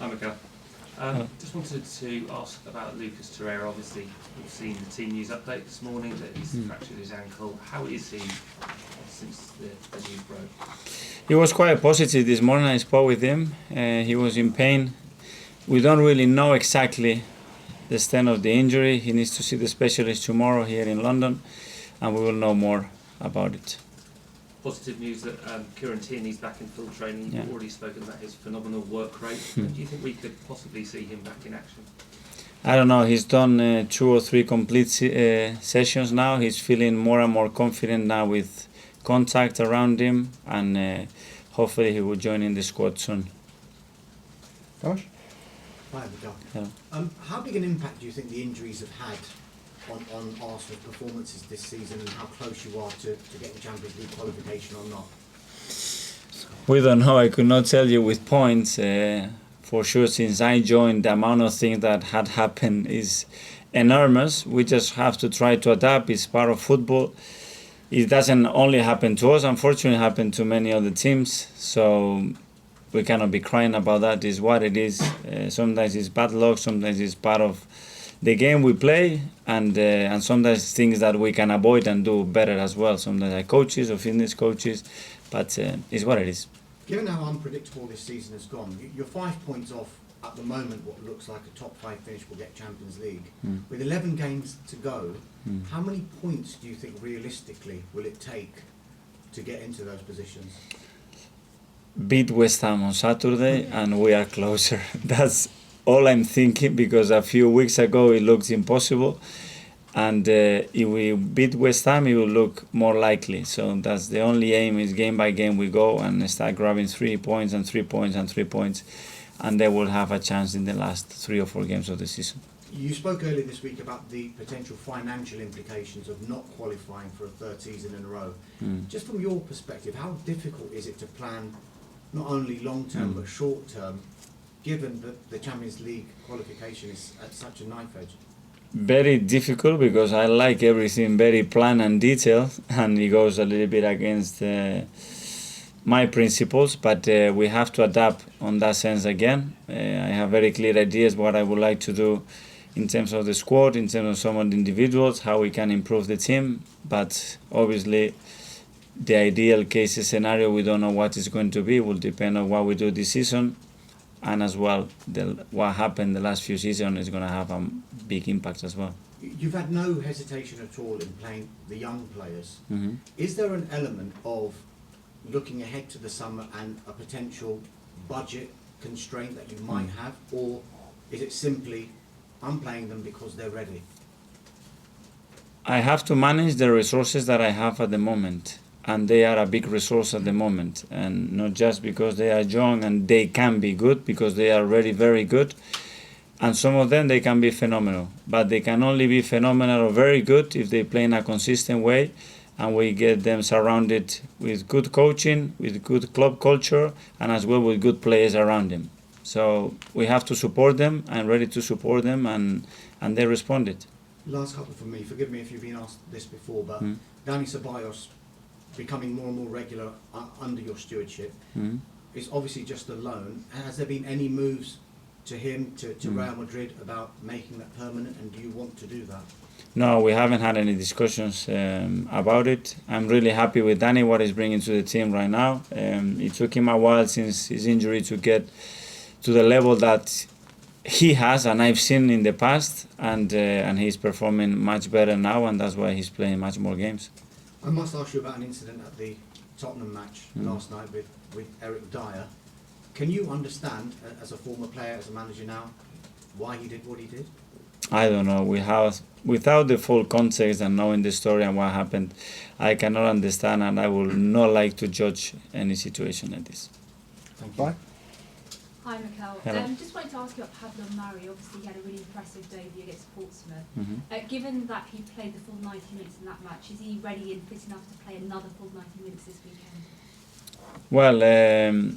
Hi, Mikel. Just wanted to ask about Lucas Torreira. Obviously, we've seen the team news update this morning that he's fractured his ankle. How is he since the news broke? He was quite positive this morning. I spoke with him. He was in pain. We don't really know exactly the extent of the injury. He needs to see the specialist tomorrow here in London, and we will know more about it. Positive news that Kieran Tierney's back in full training. You've already spoken about his phenomenal work rate. Do you think we could possibly see him back in action? I don't know. He's done 2 or 3 complete sessions now. He's feeling more and more confident now with contact around him, and hopefully he will join in the squad soon. Josh? Hi, Mikel. Yeah. How big an impact do you think the injuries have had on Arsenal's performances this season, and how close you are to getting Champions League qualification or not? We don't know. I could not tell you with points. For sure, since I joined, the amount of things that had happened is enormous. We just have to try to adapt. It's part of football. It doesn't only happen to us. Unfortunately, it happened to many other teams. So we cannot be crying about that. It's what it is. Sometimes it's bad luck. Sometimes it's part of the game we play, and sometimes things that we can avoid and do better as well. Sometimes like coaches or fitness coaches, but it's what it is. Given how unpredictable this season has gone, you're 5 points off at the moment what looks like a top 5 finish will get Champions League. With 11 games to go, how many points do you think realistically will it take to get into those positions? Beat West Ham on Saturday and we are closer. That's all I'm thinking, because a few weeks ago it looked impossible, and if we beat West Ham it will look more likely. So that's the only aim, is game by game we go and start grabbing 3 points and 3 points and 3 points, and they will have a chance in the last 3 or 4 games of the season. You spoke earlier this week about the potential financial implications of not qualifying for a 3rd season in a row. Just from your perspective, how difficult is it to plan not only long term but short term, given that the Champions League qualification is at such a knife edge? Very difficult, because I like everything very planned and detailed, and it goes a little bit against my principles, but we have to adapt on that sense again. I have very clear ideas what I would like to do in terms of the squad, in terms of some of the individuals, how we can improve the team, but obviously the ideal case scenario, we don't know what it's going to be. It will depend on what we do this season, and as well what happened the last few seasons is going to have a big impact as well. You've had no hesitation at all in playing the young players. Is there an element of looking ahead to the summer and a potential budget constraint that you might have, or is it simply I'm playing them because they're ready? I have to manage the resources that I have at the moment, and they are a big resource at the moment, and not just because they are young and they can be good, because they are already very good, and some of them they can be phenomenal, but they can only be phenomenal or very good if they play in a consistent way, and we get them surrounded with good coaching, with good club culture, and as well with good players around them. So we have to support them. I'm ready to support them, and they responded. Last couple from me. Forgive me if you've been asked this before, but Dani Ceballos becoming more and more regular under your stewardship is obviously just a loan. Has there been any moves to him, to Real Madrid, about making that permanent, and do you want to do that? No, we haven't had any discussions about it. I'm really happy with Dani, what he's bringing to the team right now. It took him a while since his injury to get to the level that he has, and I've seen in the past, and he's performing much better now, and that's why he's playing much more games. I must ask you about an incident at the Tottenham match last night with Eric Dyer. Can you understand, as a former player, as a manager now, why he did what he did? I don't know. Without the full context and knowing the story and what happened, I cannot understand, and I will not like to judge any situation like this. Thank you. Bye. Hi, Mikel. Hello. Just wanted to ask you about Pablo Mari. Obviously, he had a really impressive debut against Portsmouth. Given that he played the full 90 minutes in that match, is he ready and fit enough to play another full 90 minutes this weekend? Well,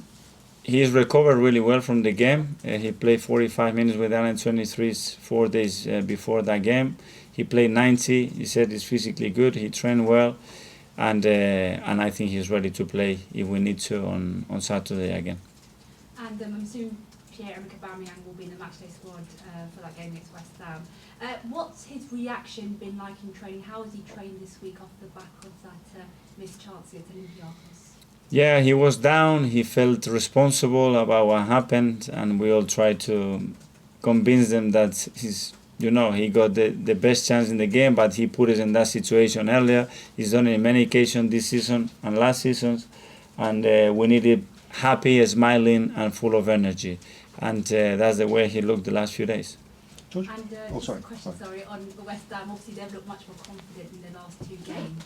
he's recovered really well from the game. He played 45 minutes with Alan 23 4 days before that game. He played 90. He said he's physically good. He trained well, and I think he's ready to play if we need to on Saturday again. And I'm assuming Pierre-Emerick Aubameyang will be in the matchday squad for that game against West Ham. What's his reaction been like in training? How has he trained this week off the back of that missed chance at Olympiacos? Yeah, he was down. He felt responsible about what happened, and we all tried to convince them that he got the best chance in the game, but he put us in that situation earlier. He's done it in many occasions this season and last seasons, and we needed happy, smiling, and full of energy, and that's the way he looked the last few days. George? And Oh, sorry, just a question, sorry. on the West Ham. Obviously, they've looked much more confident in the last two games.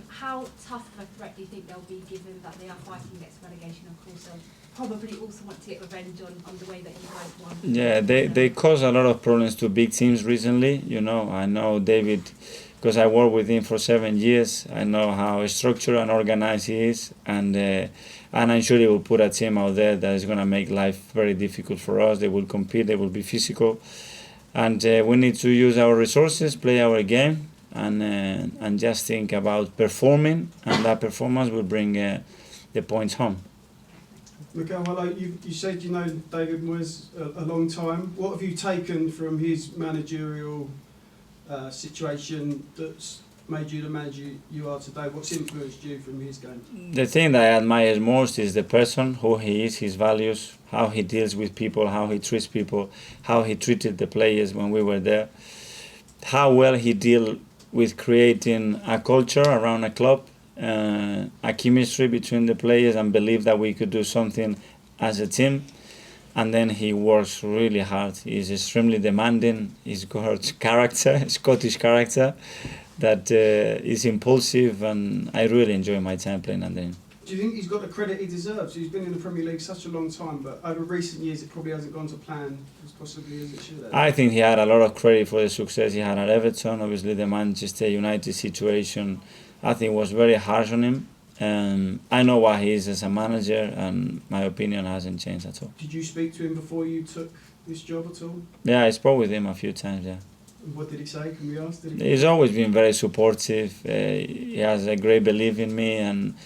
How tough of a threat do you think they'll be, given that they are fighting against relegation? Of course, they'll probably also want to get revenge on the way that you guys won. Yeah, they caused a lot of problems to big teams recently. I know David, because I worked with him for 7 years. I know how structured and organized he is, and I'm sure he will put a team out there that is going to make life very difficult for us. They will compete, they will be physical, and we need to use our resources, play our game, and just think about performing, and that performance will bring the points home. Mikel, hello. You said you know David Moyes a long time. What have you taken from his managerial situation that's made you the manager you are today? What's influenced you from his game? The thing that I admire most is the person, who he is, his values, how he deals with people, how he treats people, how he treated the players when we were there, how well he dealt with creating a culture around a club, a chemistry between the players, and believe that we could do something as a team. And then he works really hard. He's extremely demanding. He's got character, Scottish character, that is impulsive, and I really enjoy my time playing under him. Do you think he's got the credit he deserves? He's been in the Premier League such a long time, but over recent years it probably hasn't gone to plan as possibly as it should have. I think he had a lot of credit for the success he had at Everton. Obviously, the Manchester United situation, I think, was very harsh on him. I know what he is as a manager, and my opinion hasn't changed at all. Did you speak to him before you took this job at all? Yeah, I spoke with him a few times, yeah. What did he say? Can we ask? Did he... He's always been very supportive. He has a great belief in me, and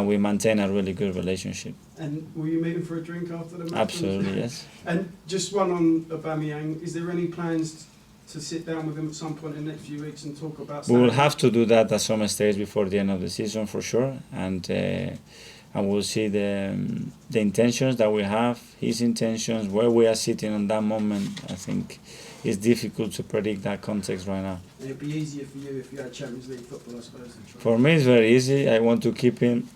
we maintain a really good relationship. And will you meet him for a drink after the match? Absolutely, yes. And just one on Aubameyang. Is there any plans to sit down with him at some point in the next few weeks and talk about... We will have to do that at some stage before the end of the season, for sure. And we'll see the intentions that we have, his intentions, where we are sitting on that moment. I think it's difficult to predict that context right now. And it'd be easier for you if you had Champions League football, I suppose. For me, it's very easy. I want to keep him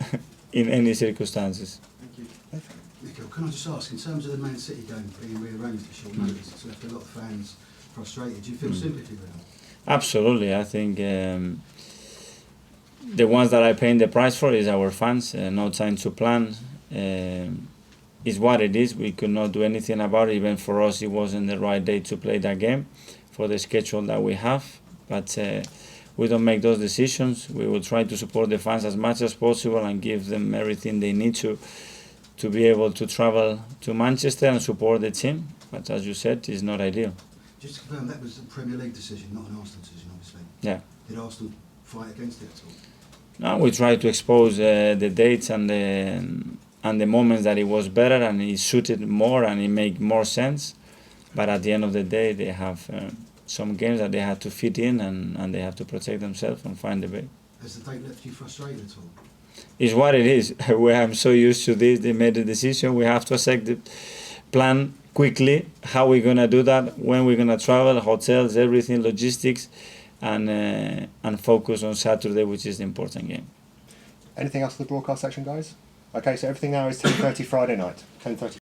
in any circumstances. Thank you. Mikel, can I just ask, in terms of the Man City game being rearranged at short notice, it's left a lot of fans frustrated. Do you feel sympathy with them? Absolutely. I think the ones that are paying the price for is our fans. No time to plan. Is what it is. We could not do anything about it. Even for us, it wasn't the right day to play that game for the schedule that we have. But we don't make those decisions. We will try to support the fans as much as possible and give them everything they need to be able to travel to Manchester and support the team. But as you said, it's not ideal. Just to confirm, that was a Premier League decision, not an Arsenal decision, obviously. Yeah. Did Arsenal fight against it at all? No, we try to expose the dates and the moments that it was better and it suited more and it made more sense. But at the end of the day, they have some games that they have to fit in and they have to protect themselves and find a way. Has the date left you frustrated at all? It's what it is. I'm so used to this. They made the decision. We have to accept the plan quickly, how we're going to do that, when we're going to travel, hotels, everything, logistics, and focus on Saturday, which is the important game. Anything else for the broadcast section, guys? Okay, so everything now is 10:30 Friday night. 10:30